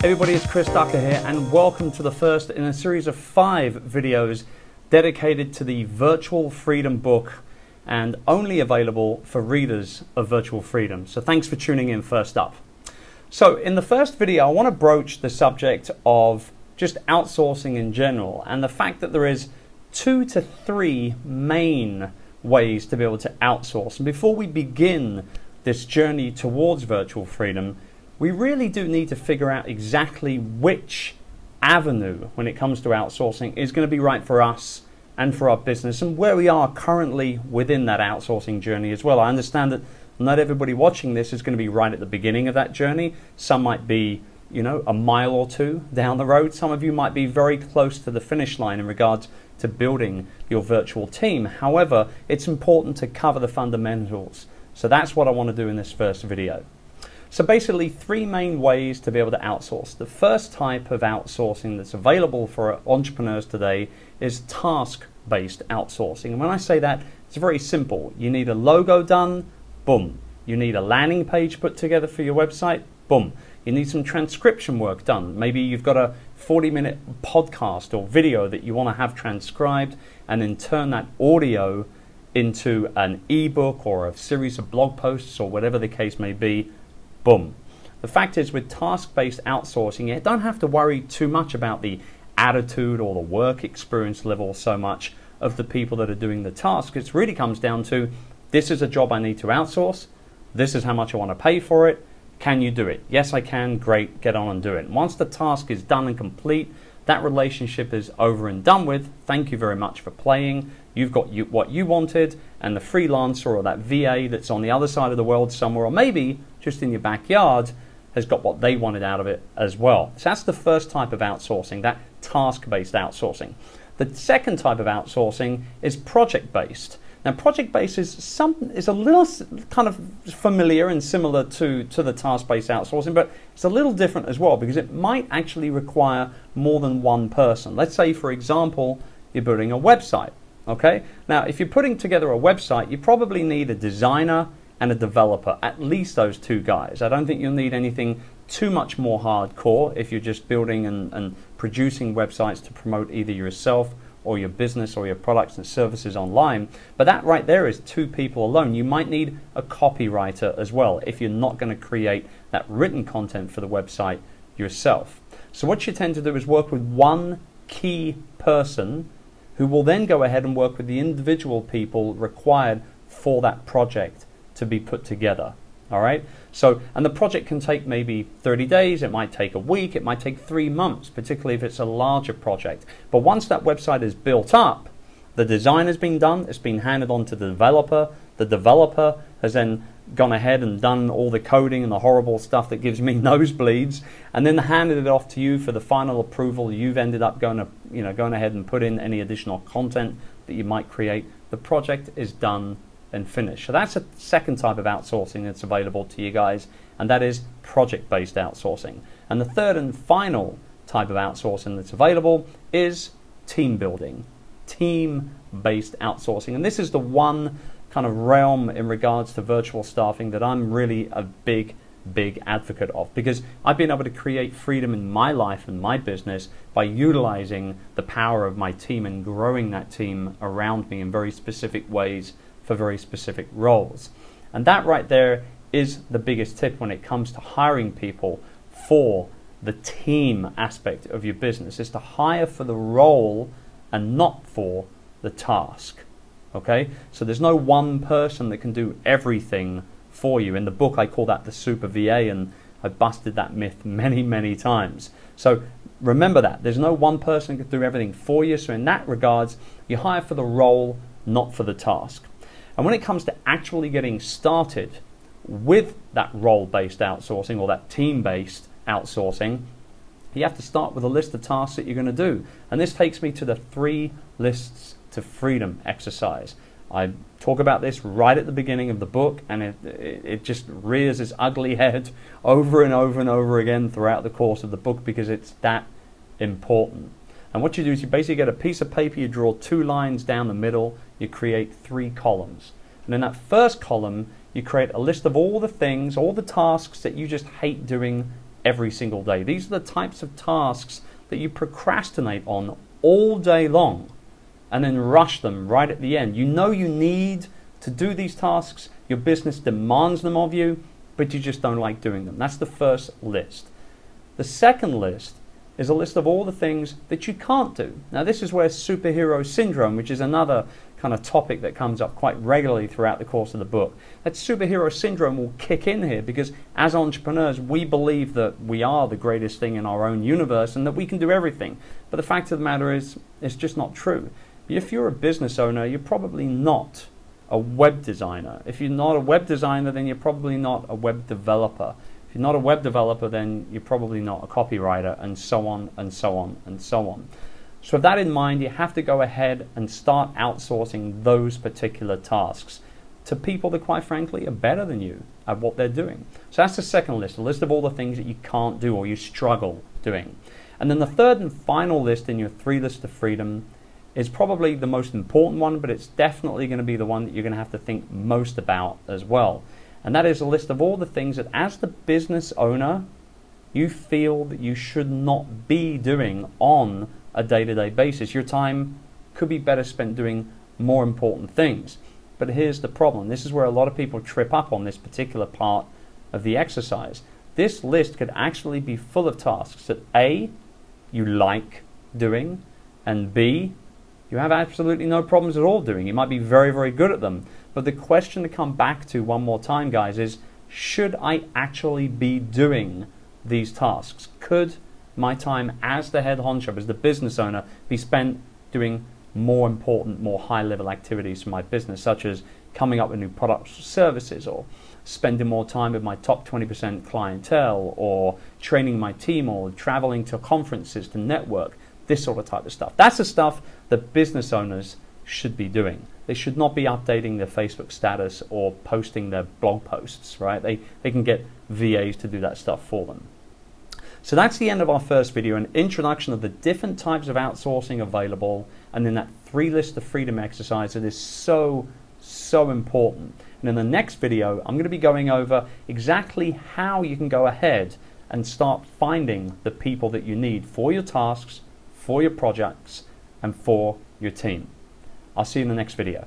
Everybody, it's Chris Ducker here, and welcome to the first in a series of 5 videos dedicated to the Virtual Freedom book and only available for readers of Virtual Freedom. So thanks for tuning in first up. So in the first video, I want to broach the subject of just outsourcing in general and the fact that there is 2 to 3 main ways to be able to outsource. And before we begin this journey towards virtual freedom, we really do need to figure out exactly which avenue when it comes to outsourcing is going to be right for us and for our business, and where we are currently within that outsourcing journey as well. I understand that not everybody watching this is going to be right at the beginning of that journey. Some might be, a mile or two down the road. Some of you might be very close to the finish line in regards to building your virtual team. However, it's important to cover the fundamentals. So that's what I want to do in this first video. So basically 3 main ways to be able to outsource. The first type of outsourcing that's available for entrepreneurs today is task-based outsourcing. And when I say that, it's very simple. You need a logo done, boom. You need a landing page put together for your website, boom. You need some transcription work done. Maybe you've got a 40-minute podcast or video that you want to have transcribed and then turn that audio into an ebook or a series of blog posts or whatever the case may be. Boom. The fact is, with task-based outsourcing, you don't have to worry too much about the attitude or the work experience level so much of the people that are doing the task. It really comes down to, this is a job I need to outsource. This is how much I want to pay for it. Can you do it? Yes, I can. Great. Get on and do it. And once the task is done and complete, that relationship is over and done with. Thank you very much for playing. You've got what you wanted, and the freelancer or that VA that's on the other side of the world somewhere, or maybe just in your backyard, has got what they wanted out of it as well. So that's the first type of outsourcing, that task-based outsourcing. The second type of outsourcing is project-based. Now, project-based is a little kind of familiar and similar to the task-based outsourcing, but it's a little different as well because it might actually require more than one person. Let's say, for example, you're building a website. Okay. Now, if you're putting together a website, you probably need a designer and a developer, at least those 2 guys. I don't think you'll need anything too much more hardcore if you're just building and producing websites to promote either yourself or your business or your products and services online. But that right there is 2 people alone. You might need a copywriter as well if you're not going to create that written content for the website yourself. So what you tend to do is work with one key person who will then go ahead and work with the individual people required for that project to be put together. All right. So, and the project can take maybe 30 days, it might take a week, it might take 3 months, particularly if it's a larger project. But once that website is built up, the design has been done, it's been handed on to the developer has then gone ahead and done all the coding and the horrible stuff that gives me nosebleeds, and then handed it off to you for the final approval. You've ended up going ahead and put in any additional content that you might create. The project is done and finished. So that's a second type of outsourcing that's available to you guys, and that is project-based outsourcing. And the third and final type of outsourcing that's available is team building, team-based outsourcing. And this is the one kind of realm in regards to virtual staffing that I'm really a big advocate of, because I've been able to create freedom in my life and my business by utilizing the power of my team and growing that team around me in very specific ways for very specific roles. And that right there is the biggest tip when it comes to hiring people for the team aspect of your business, is to hire for the role and not for the task. Okay, so there's no one person that can do everything for you. In the book, I call that the super VA, and I busted that myth many times. So remember that. There's no one person that can do everything for you. So in that regards, you hire for the role, not for the task. And when it comes to actually getting started with that role-based outsourcing or that team-based outsourcing, you have to start with a list of tasks that you're going to do. And this takes me to the 3 lists to freedom exercise. I talk about this right at the beginning of the book, and it just rears its ugly head over and over again throughout the course of the book because it's that important. And what you do is you basically get a piece of paper, you draw 2 lines down the middle, you create 3 columns. And in that first column, you create a list of all the things, all the tasks that you just hate doing every single day. These are the types of tasks that you procrastinate on all day long and then rush them right at the end. You know you need to do these tasks, your business demands them of you, but you just don't like doing them. That's the first list. The second list is a list of all the things that you can't do. Now this is where superhero syndrome, which is another kind of topic that comes up quite regularly throughout the course of the book. That superhero syndrome will kick in here because as entrepreneurs we believe that we are the greatest thing in our own universe and that we can do everything. But the fact of the matter is, it's just not true. If you're a business owner, you're probably not a web designer. If you're not a web designer, then you're probably not a web developer. If you're not a web developer, then you're probably not a copywriter, and so on and so on and so on. So with that in mind, you have to go ahead and start outsourcing those particular tasks to people that quite frankly are better than you at what they're doing. So that's the second list, a list of all the things that you can't do or you struggle doing. And then the third and final list in your 3 list of freedom is probably the most important one, but it's definitely going to be the one that you're going to have to think most about as well. And that is a list of all the things that as the business owner, you feel that you should not be doing on a day-to-day basis. Your time could be better spent doing more important things. But here's the problem. This is where a lot of people trip up on this particular part of the exercise. This list could actually be full of tasks that A, you like doing, and B, you have absolutely no problems at all doing. You might be very, very good at them. But the question to come back to one more time, guys, is should I actually be doing these tasks? Could my time as the head honcho, as the business owner, be spent doing more important, more high-level activities for my business, such as coming up with new products or services, or spending more time with my top 20% clientele, or training my team, or traveling to conferences to network, this sort of type of stuff. That's the stuff that business owners should be doing. They should not be updating their Facebook status or posting their blog posts, right? They can get VAs to do that stuff for them. So that's the end of our first video, an introduction of the different types of outsourcing available, and then that 3 list of freedom exercise that is so important. And in the next video, I'm going to be going over exactly how you can go ahead and start finding the people that you need for your tasks, for your projects, and for your team. I'll see you in the next video.